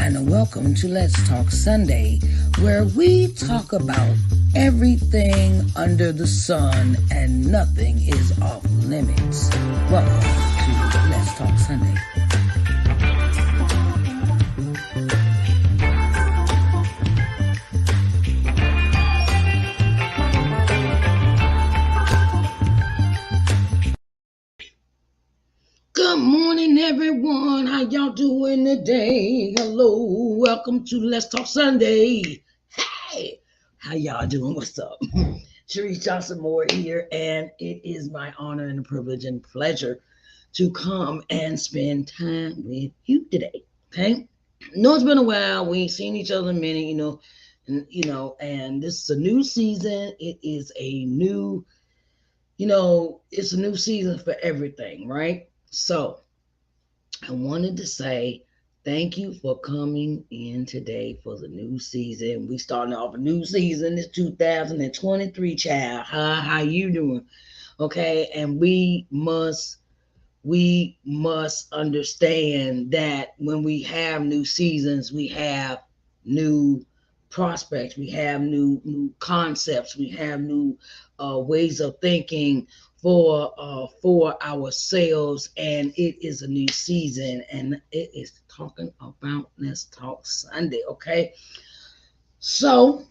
and welcome to Let's Talk Sunday, where we talk about everything under the sun and nothing is off limits. Welcome to Let's Talk Sunday. Good morning, everyone. How y'all doing today? Hello, welcome to Let's Talk Sunday. Hey, how y'all doing? What's up? Sharice Johnson Moore here, and it is my honor and privilege and pleasure to come and spend time with you today. Okay? I know it's been a while. We ain't seen each other in a minute, and this is a new season. It is a new, it's a new season for everything, right? So I wanted to say thank you for coming in today for the new season. We starting off a new season. It's 2023, child. How you doing? Okay, and we must understand that when we have new seasons, we have new prospects, we have new concepts, we have new ways of thinking for ourselves, and it is a new season, and it is talking about Let's Talk Sunday. Okay, so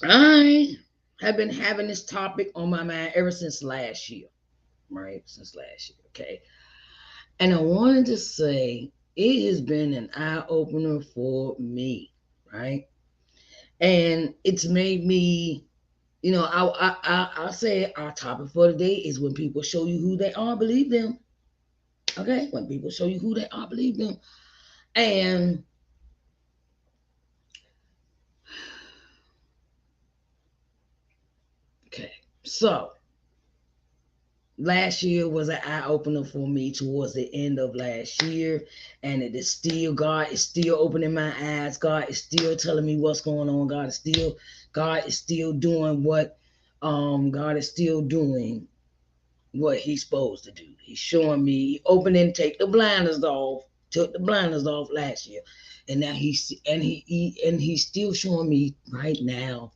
I have been having this topic on my mind ever since last year, right? Since last year, okay. And I wanted to say it has been an eye opener for me, right? And it's made me, I say our topic for today is when people show you who they are, believe them. Okay, when people show you who they are, believe them. And okay, so last year was an eye opener for me towards the end of last year, and it is still, God is still opening my eyes. God is still telling me what's going on. God is still doing what God is still doing what he's supposed to do. He's showing me, took the blinders off last year, and now he's still showing me right now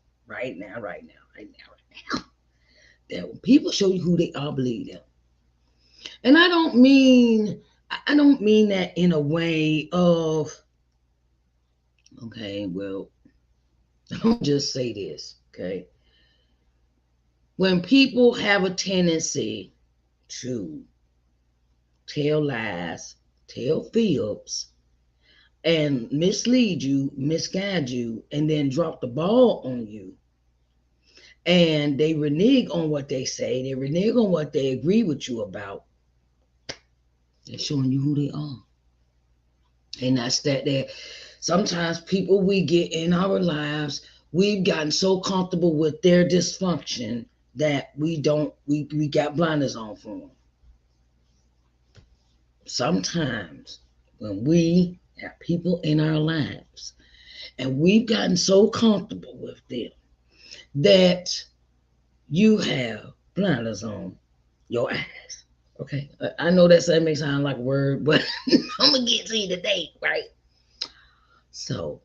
that when people show you who they are, believe them. And I don't mean that in a way of, okay, well, I'll just say this, okay? When people have a tendency to tell lies, tell fibs, and mislead you, misguide you, and then drop the ball on you, and they renege on what they say, they renege on what they agree with you about, they're showing you who they are. And that's that there. Sometimes people we get in our lives, we've gotten so comfortable with their dysfunction that we got blinders on for them. Sometimes when we have people in our lives and we've gotten so comfortable with them that you have blinders on your eyes. Okay, I know that may sound like a word, but I'm gonna get to you today, right? So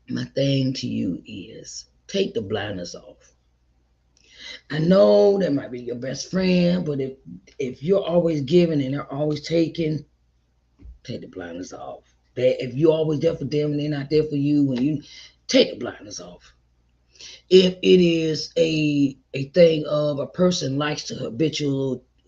my thing to you is take the blinders off. I know that might be your best friend, but if you're always giving and they're always taking, take the blinders off. If you're always there for them and they're not there for you, when you take the blinders off. If it is a thing of a person likes to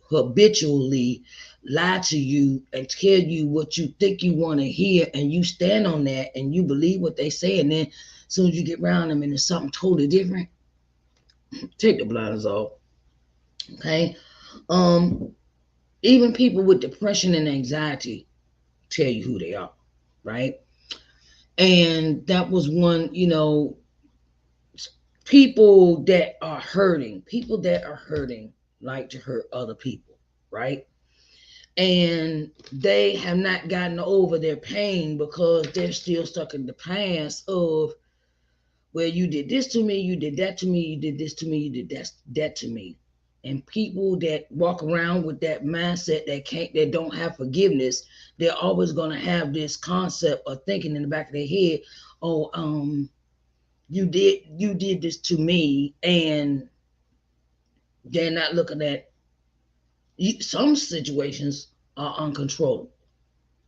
habitually lie to you and tell you what you think you want to hear, and you stand on that and you believe what they say, and then as soon as you get around them and it's something totally different, take the blinders off. Okay. Even people with depression and anxiety tell you who they are, right? And that was one, people that are hurting like to hurt other people, right? And they have not gotten over their pain because they're still stuck in the past of, well, you did this to me, you did that to me, you did this to me, you did that to me. And people that walk around with that mindset that don't have forgiveness, they're always gonna have this concept of thinking in the back of their head, oh, you did this to me, and they're not looking at some situations are uncontrollable.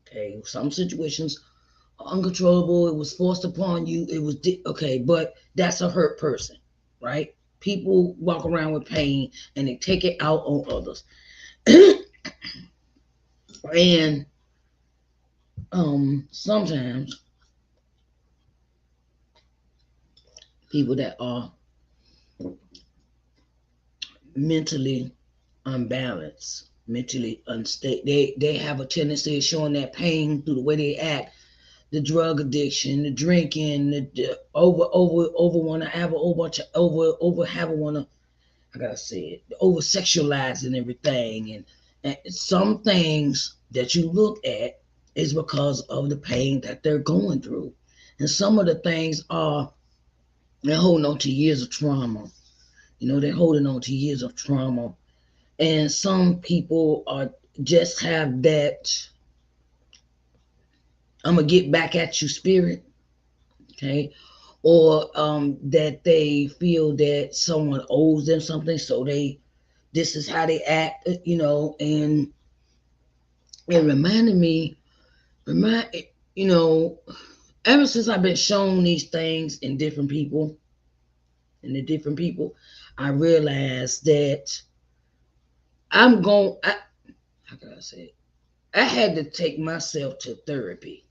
Okay, some situations are uncontrollable. It was forced upon you. It was okay, but that's a hurt person, right? People walk around with pain and they take it out on others. And sometimes people that are mentally unbalanced, mentally unstable, they have a tendency of showing that pain through the way they act, the drug addiction, the drinking, the over want to have a whole bunch of over have a want to, I gotta say it, over sexualizing everything, and some things that you look at is because of the pain that they're going through, and some of the things are they're holding on to years of trauma. They're holding on to years of trauma, and some people are just have that I'm gonna get back at you spirit, okay, or that they feel that someone owes them something, so this is how they act, and it reminded me, remind you know, ever since I've been shown these things in different people, I realized that I'm going. How can I say it? I had to take myself to therapy.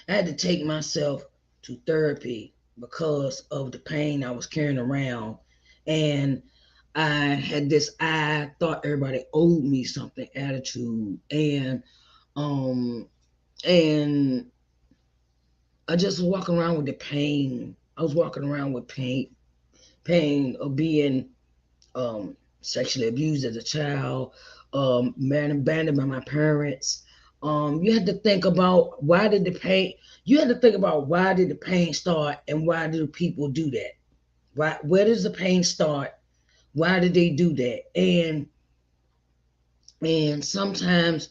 I had to take myself to therapy because of the pain I was carrying around, and I had this I thought everybody owed me something attitude, um and I just was walking around with the pain. I was walking around with pain of being sexually abused as a child, man abandoned by my parents. You had to think about why did the pain. You had to think about why did the pain start and why do people do that? Why? Where does the pain start? Why did they do that? And sometimes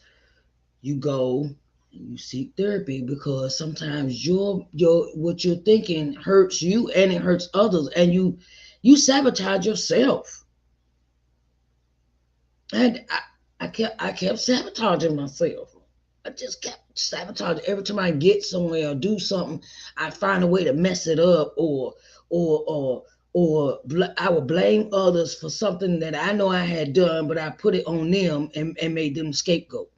you go and you seek therapy because sometimes your what you're thinking hurts you and it hurts others, and you sabotage yourself. And I kept sabotaging myself. I just kept sabotaging. Every time I get somewhere or do something, I find a way to mess it up, or or I would blame others for something that I know I had done, but I put it on them and made them scapegoat.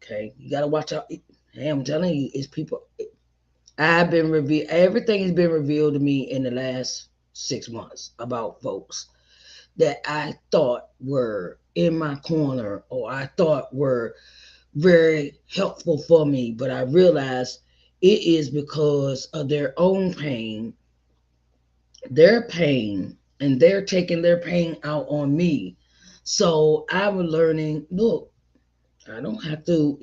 Okay, you gotta watch out. Hey, I'm telling you, it's people. I've been revealed. Everything has been revealed to me in the last 6 months about folks that I thought were in my corner or I thought were very helpful for me, but I realized it is because of their pain, and they're taking their pain out on me. So I was learning, look, I don't have to,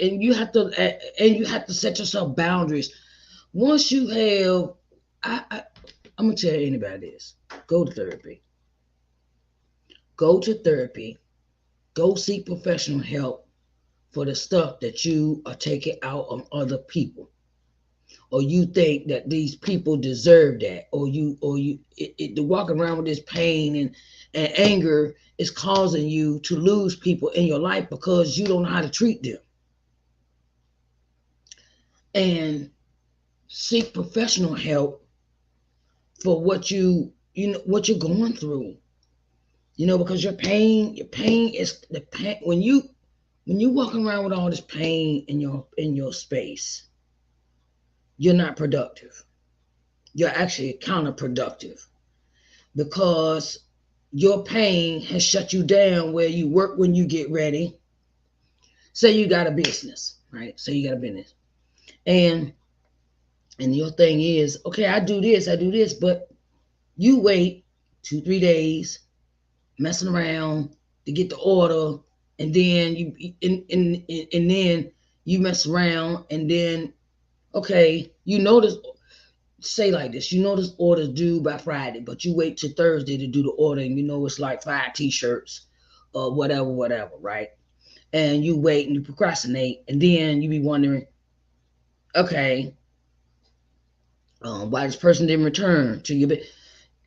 and you have to set yourself boundaries. Once you have, I'm gonna tell anybody this: go to therapy. Go to therapy. Go seek professional help for the stuff that you are taking out on other people, or you think that these people deserve that, to walk around with this pain and anger is causing you to lose people in your life because you don't know how to treat them. And seek professional help for what you're going through. Because your pain is the pain when you walking around with all this pain in your space, you're not productive. You're actually counterproductive because your pain has shut you down where you work when you get ready. Say you got a business, right? Say you got a business. And your thing is, okay, I do this, but you wait 2, 3 days messing around to get the order, and then and then you mess around, and then okay, you notice say like this, you know this order's due by Friday, but you wait till Thursday to do the order, and you know it's like 5 t-shirts or whatever, right? And you wait and you procrastinate, and then you be wondering, okay, why this person didn't return to you. But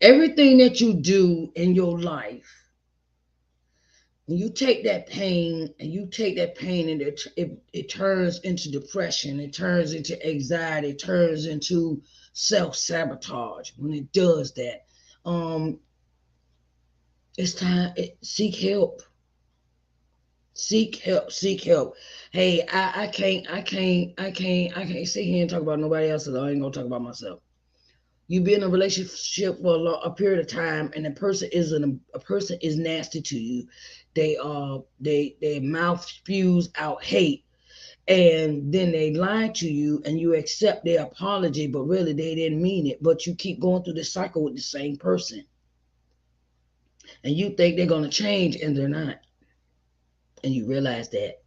everything that you do in your life, when you take that pain and it turns into depression, it turns into anxiety, it turns into self-sabotage. When it does that, um it's time. Seek help. Seek help. Hey, I can't sit here and talk about nobody else. So I ain't gonna talk about myself. You be in a relationship for a period of time, and a person is nasty to you. They mouth spews out hate, and then they lie to you, and you accept their apology, but really they didn't mean it. But you keep going through the cycle with the same person, and you think they're gonna change, and they're not. And you realize that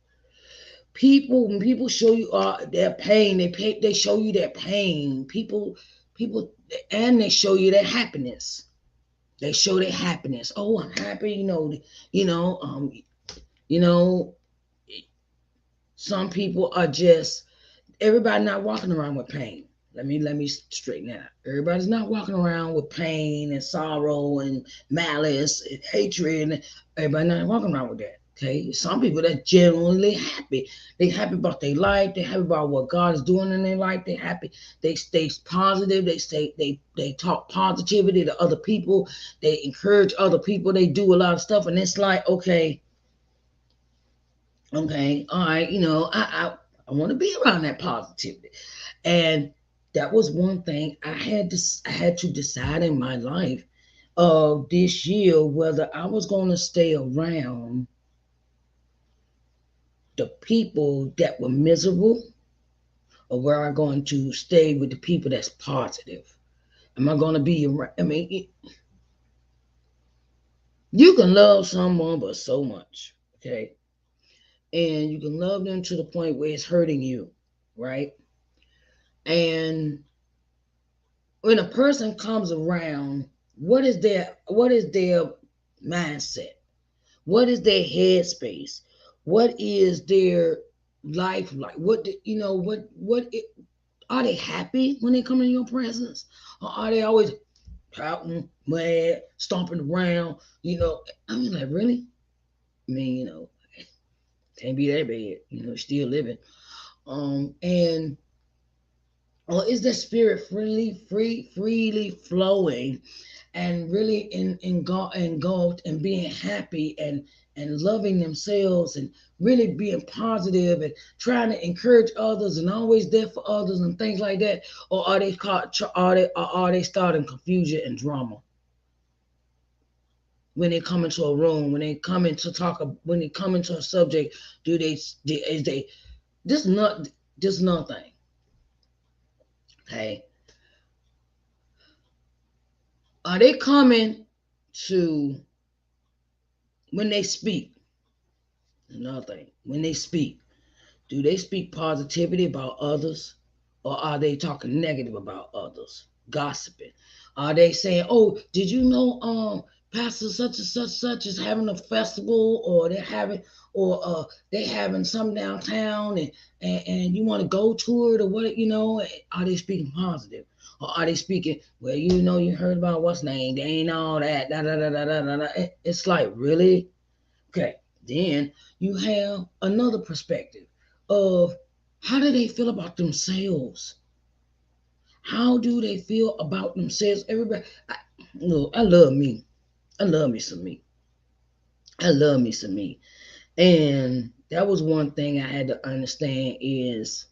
when people show you their pain, they show you their pain. People, and they show you their happiness. They show their happiness. Oh, I'm happy. You know. You know. Some people are just, everybody not walking around with pain. Let me straighten that out. Everybody's not walking around with pain and sorrow and malice and hatred. And everybody not walking around with that. Okay, some people that genuinely happy. They happy about their life. They happy about what God is doing in their life. They happy. They stay positive. They talk positivity to other people. They encourage other people. They do a lot of stuff, and it's like, okay, all right. I want to be around that positivity. And that was one thing I had to decide in my life of this year, whether I was going to stay around the people that were miserable, or were I going to stay with the people that's positive. Am I going to be around? You can love someone but so much, okay? And you can love them to the point where it's hurting you, right? And when a person comes around, what is their mindset? What is their headspace? What is their life like? Are they happy when they come in your presence? Or are they always pouting, mad, stomping around? I mean, like, really? I mean, can't be that bad, still living. And or is the spirit freely flowing, and really engulfed and being happy and loving themselves, and really being positive and trying to encourage others and always there for others and things like that? Or are they caught? Are they starting confusion and drama when they come into a room? When they come into a subject, is they this nothing? Okay, are they coming to, when they speak? Another thing, when they speak, do they speak positivity about others, or are they talking negative about others, gossiping? Are they saying, "Oh, did you know, Pastor such is having a festival, or they having some downtown, and you want to go to it, or what? Are they speaking positive, or are they speaking, well, you heard about what's name? They ain't all that. Da, da, da, da, da, da. It's like, really? Okay, then you have another perspective of, how do they feel about themselves? How do they feel about themselves? Everybody, I love me. I love me some me. I love me some me. And that was one thing I had to understand is,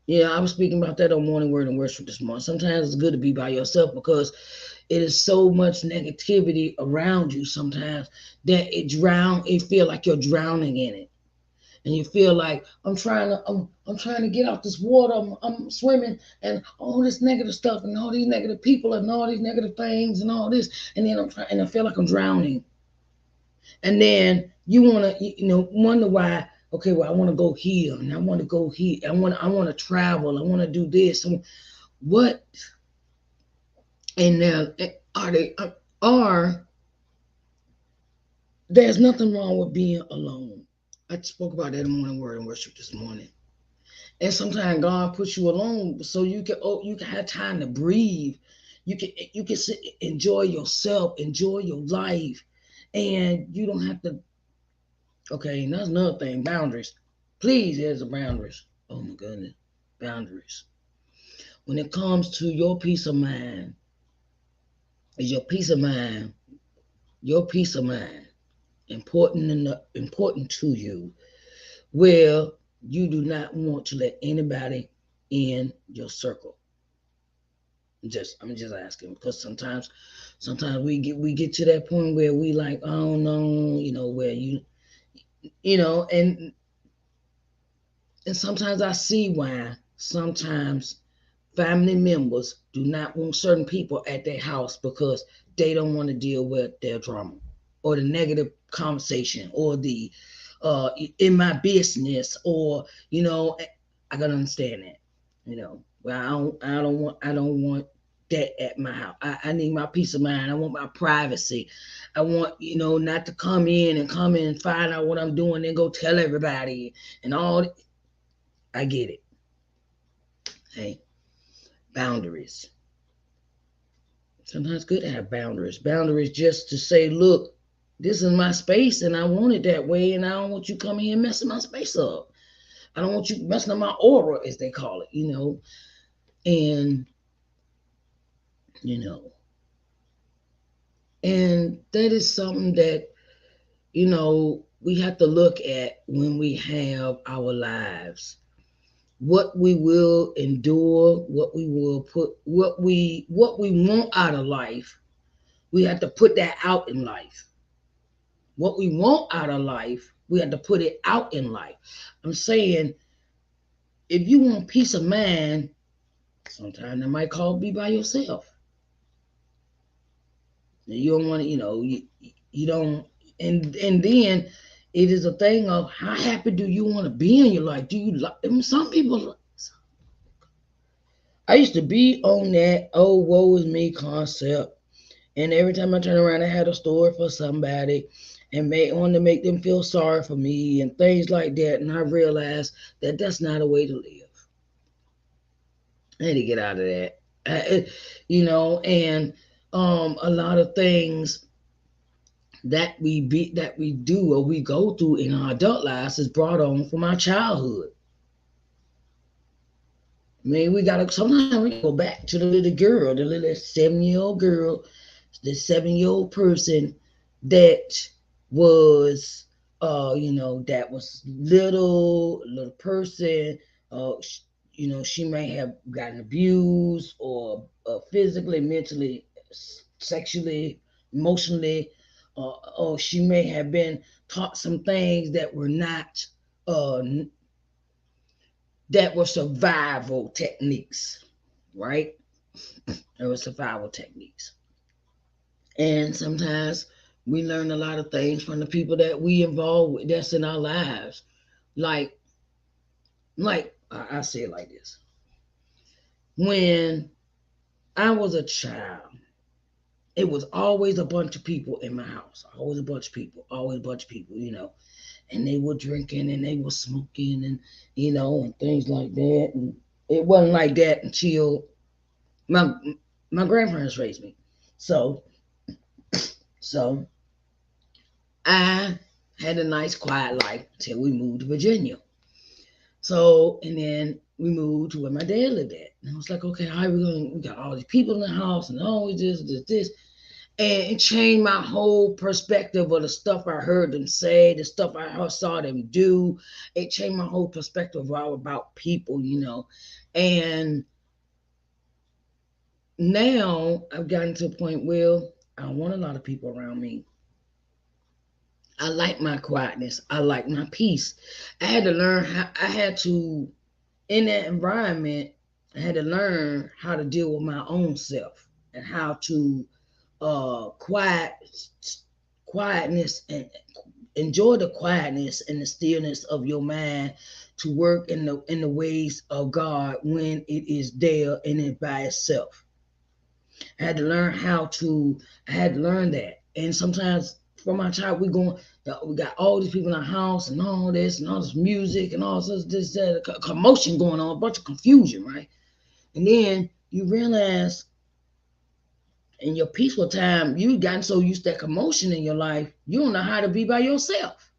I was speaking about that on Morning Word and Worship this morning. Sometimes it's good to be by yourself, because it is so much negativity around you sometimes that it feel like you're drowning in it. And you feel like, I'm trying to get out this water. I'm swimming, and all this negative stuff, and all these negative people, and all these negative things, and all this, and then I feel like I'm drowning. And then you want to, wonder why. Okay, well, I want to go here, and I want to go here. I want to travel. I want to do this. What and now are they are there's nothing wrong with being alone. I spoke about that in morning word and worship this morning. And sometimes God puts you alone so you can have time to breathe. You can sit, enjoy yourself, enjoy your life, and you don't have to. Okay, and that's another thing. Boundaries. Please, there's a boundaries. Oh my goodness, boundaries. When it comes to your peace of mind, is your peace of mind, your peace of mind, important to you? Where you do not want to let anybody in your circle. I'm just asking because sometimes we get to that point where we like, I don't know, where you know, and sometimes I see why sometimes family members do not want certain people at their house because they don't want to deal with their drama or the negative conversation or the in my business or I gotta understand that. Well, I don't want that at my house. I need my peace of mind. I want my privacy. I want not to come in and find out what I'm doing and go tell everybody and all. I get it. Hey, boundaries. Sometimes it's good to have boundaries. Boundaries just to say, look, this is my space and I want it that way, and I don't want you coming here messing my space up. I don't want you messing up my aura, as they call it. And you know, and that is something that we have to look at when we have our lives. What we will endure, what we will put, what we want out of life. We have to put that out in life. What we want out of life, we have to put it out in life. I'm saying, if you want peace of mind, sometimes that might call be by yourself. You don't want to, you don't, and then it is a thing of how happy do you want to be in your life? Do you like? I mean, some people. I used to be on that "oh woe is me" concept, and every time I turn around, I had a story for somebody, and wanted to make them feel sorry for me and things like that. And I realized that that's not a way to live. I had to get out of that. And a lot of things that we do or we go through in our adult lives is brought on from our childhood. I mean, sometimes we go back to the little girl, the little 7-year-old girl, the 7-year-old person that was, that was little person. She may have gotten abused or physically, mentally, sexually, emotionally, or she may have been taught some things that were not uh, that were survival techniques, right? There were survival techniques. And sometimes we learn a lot of things from the people that we involve with that's in our lives. Like, I say it like this. When I was a child, it was always a bunch of people in my house. Always a bunch of people. Always a bunch of people. And they were drinking and they were smoking and things like that. And it wasn't like that until my my grandparents raised me. So I had a nice quiet life until we moved to Virginia. So and then we moved to where my dad lived at. And I was like, okay, how are we going? We got all these people in the house and all this. And it changed my whole perspective of the stuff I heard them say, the stuff I saw them do. It changed my whole perspective about people. And now I've gotten to a point where I don't want a lot of people around me. I like my quietness. I like my peace. I had to learn how, in that environment, I had to learn how to deal with my own self and how to quietness and enjoy the quietness and the stillness of your mind to work in the ways of God when it is there and it by itself. I had to learn how to. I had to learn that, and sometimes from my child we got all these people in our house and all this music and all this that commotion going on, a bunch of confusion, right? And then you realize in your peaceful time, you gotten so used to that commotion in your life, you don't know how to be by yourself.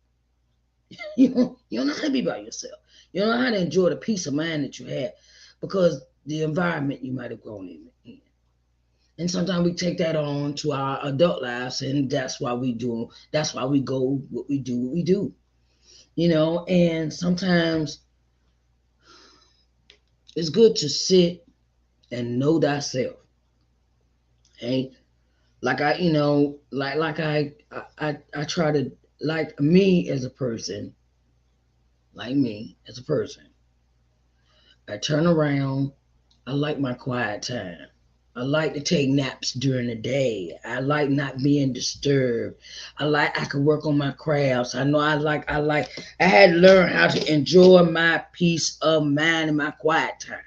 You don't know how to be by yourself. You don't know how to enjoy the peace of mind that you have because the environment you might have grown in. And sometimes we take that on to our adult lives, and that's why we go what we do. And sometimes it's good to sit and know thyself. Hey, like I try to like me as a person, like me as a person. I turn around. I like my quiet time. I like to take naps during the day. I like not being disturbed. I can work on my crafts. I had to learn how to enjoy my peace of mind and my quiet time.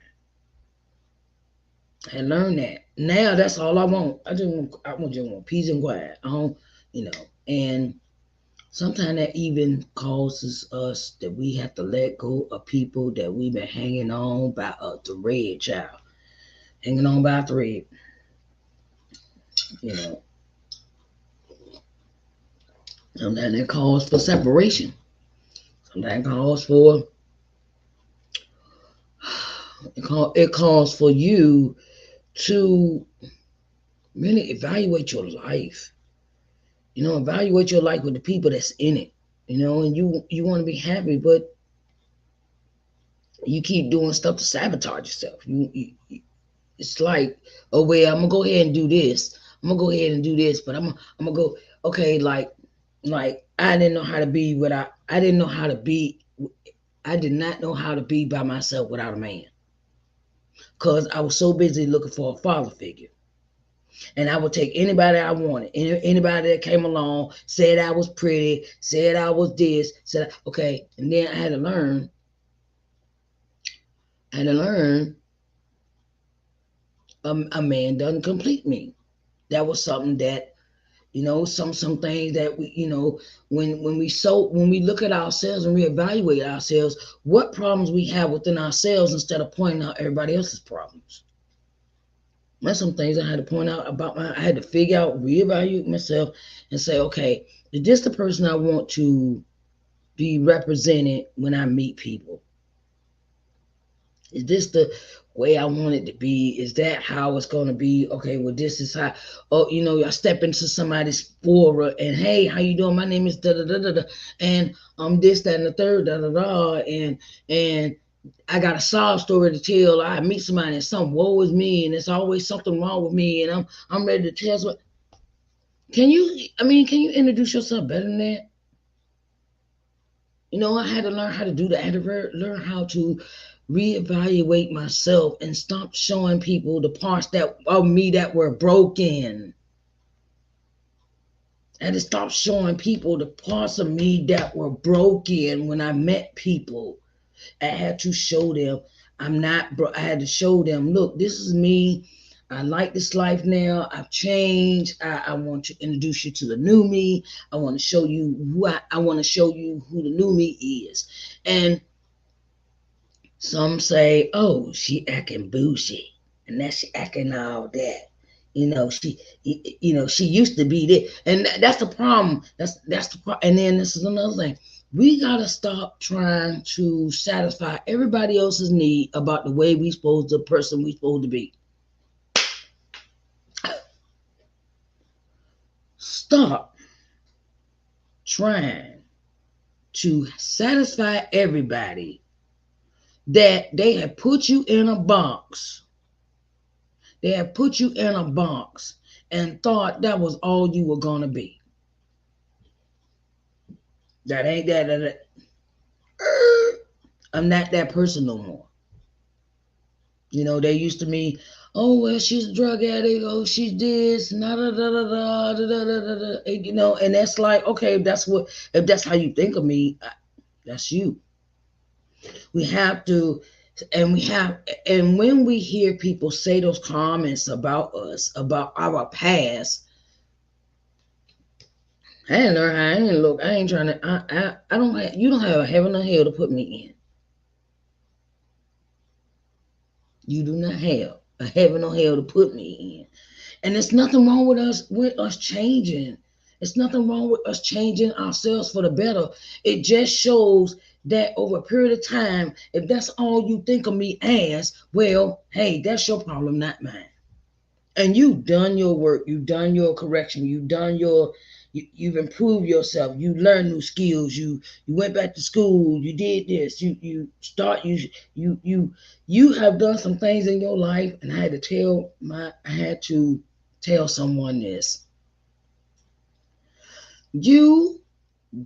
I learned that. Now that's all I want. Just want peace and quiet. I don't, you know, and sometimes that even causes us that we have to let go of people that we've been hanging on by a thread, child. Hanging on by a thread. You know, sometimes it calls for separation. Sometimes it calls for you to really evaluate your life. Evaluate your life with the people that's in it. And you want to be happy, but you keep doing stuff to sabotage yourself. It's like, oh well, I'm gonna go ahead and do this. I'm gonna go ahead and do this, but I'm gonna go okay, like I didn't know how to be without. I didn't know how to be. I did not know how to be by myself without a man, cause I was so busy looking for a father figure, and I would take anybody I wanted, anybody that came along, said I was pretty, said I was this, said okay, and then I had to learn. I had to learn a man doesn't complete me. That was something that some things that we when we look at ourselves and we evaluate ourselves, what problems we have within ourselves instead of pointing out everybody else's problems. That's some things I had to point out I had to figure out, reevaluate myself and say, okay, is this the person I want to be represented when I meet people? Is this the way I want it to be? Is that how it's going to be? Okay, well, this is how. Oh, I step into somebody's fora and hey, how you doing? My name is da da da da da, and this, that, and the third, da da da, and I got a sob story to tell. I meet somebody and something woe is me, and there's always something wrong with me, and I'm ready to tell someone. Can you? I mean, can you introduce yourself better than that? I had to learn how to do that. I had to learn how to reevaluate myself and stop showing people the parts that of me that were broken. I had to stop showing people the parts of me that were broken when I met people. I had to show them I'm not bro. I had to show them, look, this is me. I like this life now. I've changed. I want to introduce you to the new me. I want to show you I want to show you who the new me is. And some say, "Oh, she acting bougie, and that she acting all that." She used to be there, and that's the problem. That's the problem. And then this is another thing: we gotta stop trying to satisfy everybody else's need about the way the person we supposed to be. Stop trying to satisfy everybody that they have put you in a box. They have put you in a box and thought that was all you were going to be. That ain't that. I'm not that person no more. You know, they used to me, oh well, she's a drug addict, oh she's this, da da da da da da da da da. You know, and that's like, okay, if that's how you think of me, that's you. We have to, and when we hear people say those comments about us, about our past, I ain't learn. I ain't look. I ain't trying to. I don't have. You don't have a heaven or hell to put me in. You do not have a heaven or hell to put me in. And there's nothing wrong with us changing. It's nothing wrong with us changing ourselves for the better. It just shows that over a period of time, if that's all you think of me as, well, hey, that's your problem, not mine. And you've done your work, you've done your correction, you've improved yourself, you learned new skills, you went back to school, you did this, you have done some things in your life, and I had to tell someone this. You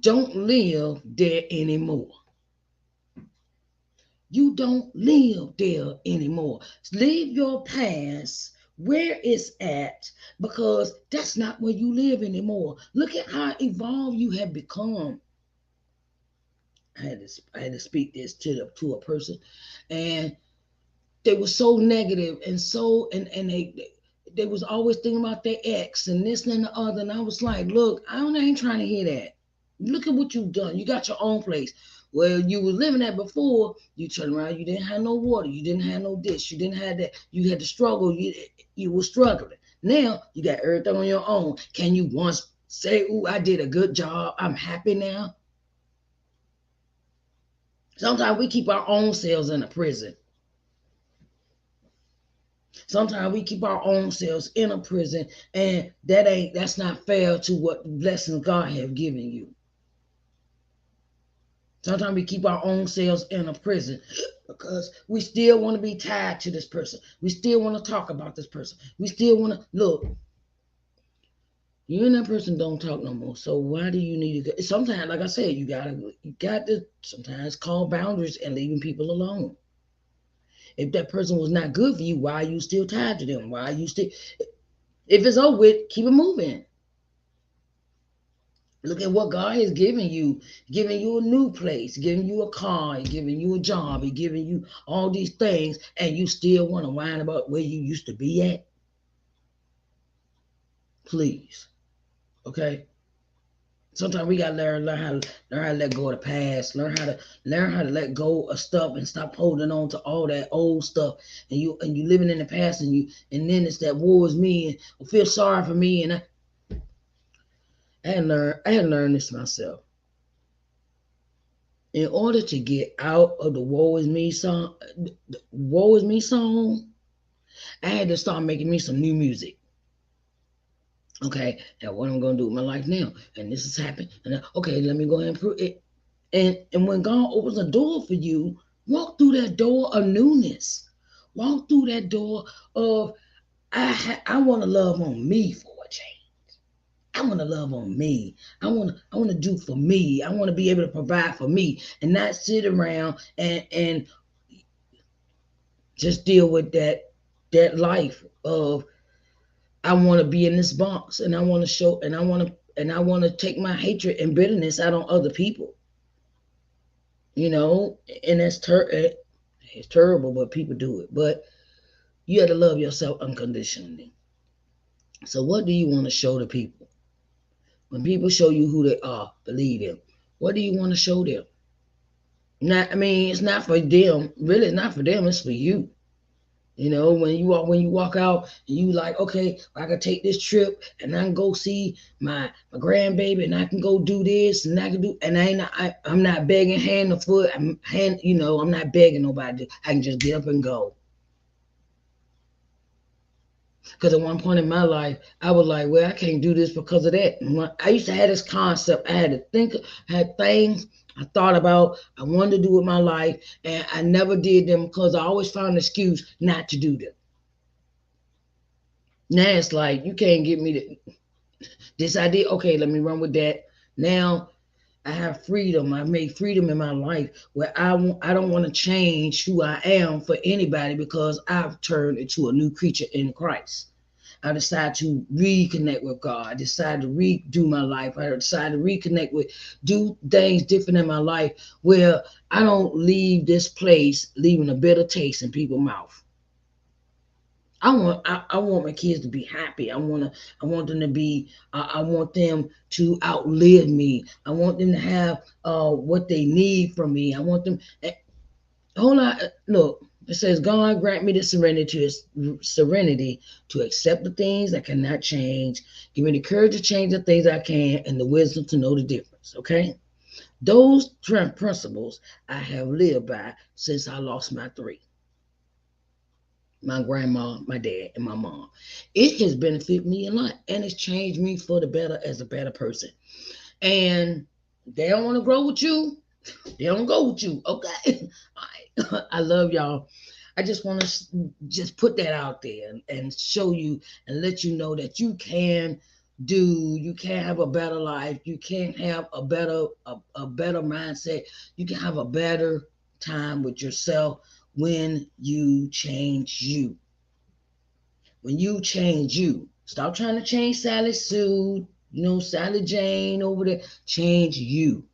don't live there anymore. You don't live there anymore. Leave your past where it's at, because that's not where you live anymore. Look at how evolved you have become. I had to speak this to a person, and they were so negative and so and they was always thinking about their ex and this and the other. And I was like, look, ain't trying to hear that. Look at what you've done. You got your own place. Well, you were living at before. You turned around, you didn't have no water, you didn't have no dish, you didn't have that. You had to struggle. You were struggling. Now you got everything on your own. Can you once say, "Ooh, I did a good job. I'm happy now"? Sometimes we keep our own selves in a prison. Sometimes we keep our own selves in a prison, and that's not fair to what blessings God have given you. Sometimes we keep our own selves in a prison because we still want to be tied to this person. We still want to talk about this person. We still want to look. You and that person don't talk no more. So why do you need to? Sometimes, like I said, you got to sometimes call boundaries and leaving people alone. If that person was not good for you, why are you still tied to them? Why are you still? If it's over with, keep it moving. Look at what God has giving you a new place, giving you a car, giving you a job, giving you all these things, and you still want to whine about where you used to be at? Please. Okay? Sometimes we gotta learn how to let go of the past, learn how to let go of stuff and stop holding on to all that old stuff. And you living in the past, and then it's that woe is me and feel sorry for me. And I had learned this myself. In order to get out of the woe is me song, I had to start making me some new music. Okay, and what I'm gonna do with my life now, and this has happened, and okay, let me go ahead and prove it. And when God opens a door for you, walk through that door of newness. Walk through that door of I want to love on me for a change. I want to love on me. I want to do for me. I want to be able to provide for me and not sit around and just deal with that life of I want to be in this box, and I want to show, and I want to take my hatred and bitterness out on other people. You know, and it's terrible, but people do it. But you have to love yourself unconditionally. So what do you want to show the people? When people show you who they are, believe them. What do you want to show them? Not, I mean, it's not for them. Really, it's not for them. It's for you. You know, when you walk out and you like, okay, I can take this trip and I can go see my grandbaby, and I can go do this and I can do, and I'm not begging hand or foot. I'm not begging nobody. I can just get up and go. Because at one point in my life, I was like, well, I can't do this because of that. I used to have this concept. I had to think, I had things I thought about, I wanted to do with my life, and I never did them because I always found an excuse not to do them. Now it's like, you can't get me this idea. Okay, let me run with that. Now, I have freedom. I made freedom in my life where I don't want to change who I am for anybody because I've turned into a new creature in Christ. I decided to reconnect with God. I decided to redo my life. I decided to reconnect with, do things different in my life where I don't leave this place leaving a bitter taste in people's mouth. I want my kids to be happy. I want them to be I want them to outlive me. I want them to have what they need from me. I want them hold on, look. It says, God grant me the serenity to accept the things that cannot change. Give me the courage to change the things I can and the wisdom to know the difference. Okay? Those principles I have lived by since I lost my three: my grandma, my dad, and my mom. It has benefited me a lot and it's changed me for the better as a better person. And they don't want to grow with you, they don't go with you. Okay. I love y'all. I just want to just put that out there and show you and let you know that you can have a better life. You can have a better mindset. You can have a better time with yourself when you change you. When you change you. Stop trying to change Sally Sue, Sally Jane over there. Change you.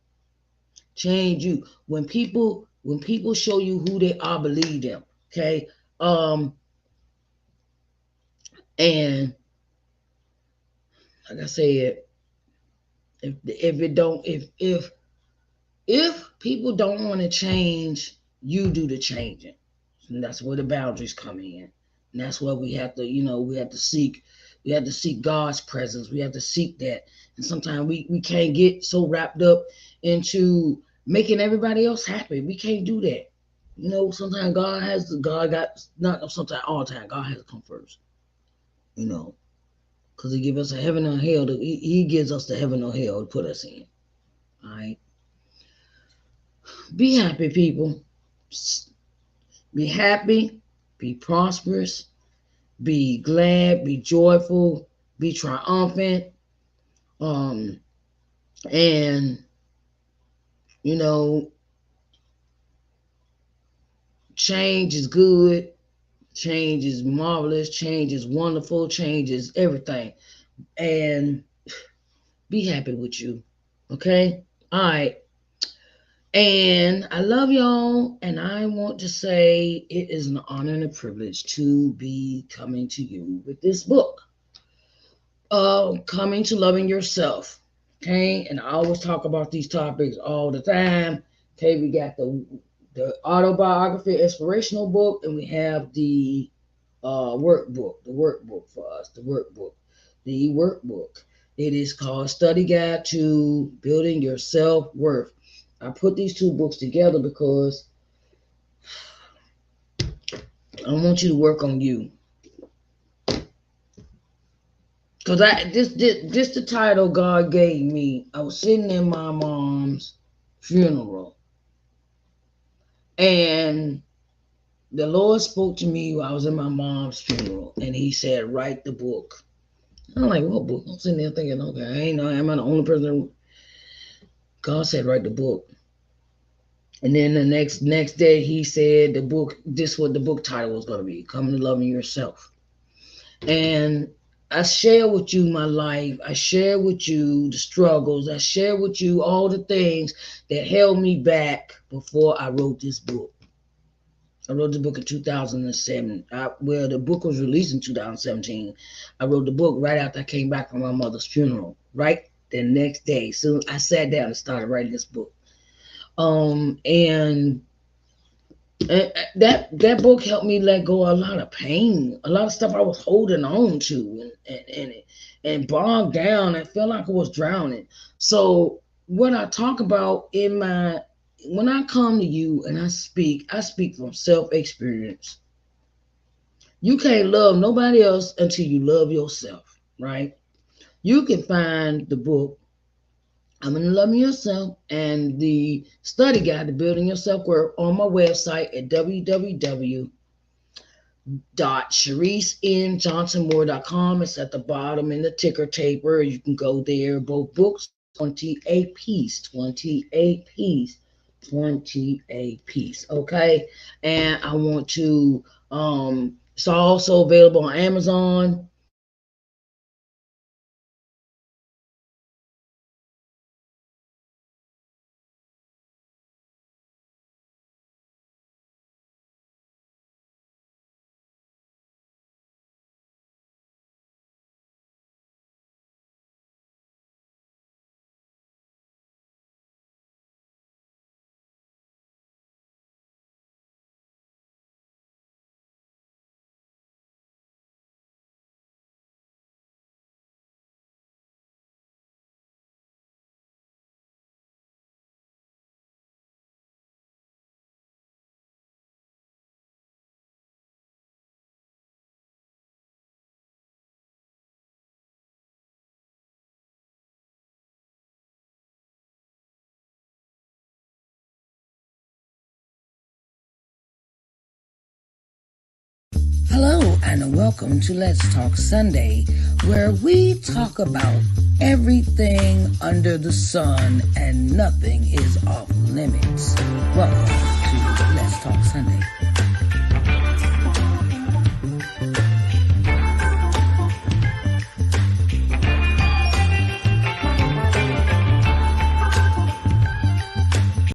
Change you. When people show you who they are, believe them. Okay. And like I said, if it don't if people don't want to change, you do the changing. And that's where the boundaries come in. And that's where we have to seek God's presence. We have to seek that. And sometimes we can't get so wrapped up into making everybody else happy. We can't do that. Sometimes God got not sometimes all the time. God has to come first. Because He gives us a heaven or hell. He gives us the heaven or hell to put us in. All right. Be happy, people. Be happy. Be prosperous. Be glad. Be joyful. Be triumphant. And change is good. Change is marvelous. Change is wonderful. Change is everything. And be happy with you. Okay? All right. And I love y'all. And I want to say it is an honor and a privilege to be coming to you with this book. Coming to loving yourself. Okay? And I always talk about these topics all the time. Okay, we got the autobiography inspirational book, and we have the workbook, for us, the workbook. It is called Study Guide to Building Your Self-Worth. I put these two books together because I want you to work on you. Because this the title God gave me. I was sitting in my mom's funeral, and the Lord spoke to me while I was in my mom's funeral, and He said, "Write the book." I'm like, "What book?" I'm sitting there thinking, "Okay, am I the only person?" God said, "Write the book." And then the next day, He said, "The book. This what the book title was going to be: Coming to Loving Yourself." And I share with you my life. I share with you the struggles. I share with you all the things that held me back before I wrote this book. I wrote the book in 2007. The book was released in 2017. I wrote the book right after I came back from my mother's funeral. Right the next day. So I sat down and started writing this book. And that book helped me let go of a lot of pain, a lot of stuff I was holding on to, and bogged down and felt like I was drowning. So what I talk about when I come to you and I speak from self-experience. You can't love nobody else until you love yourself, right? You can find the book I'm Gonna Love Yourself and the study guide to building your self-worth on my website at www.ShariceNJohnsonMoore.com. It's at the bottom in the ticker taper. You can go there. Both books 28 piece, 28 piece, 28 piece. Okay, and I want to it's also available on Amazon. Hello and welcome to Let's Talk Sunday, where we talk about everything under the sun and nothing is off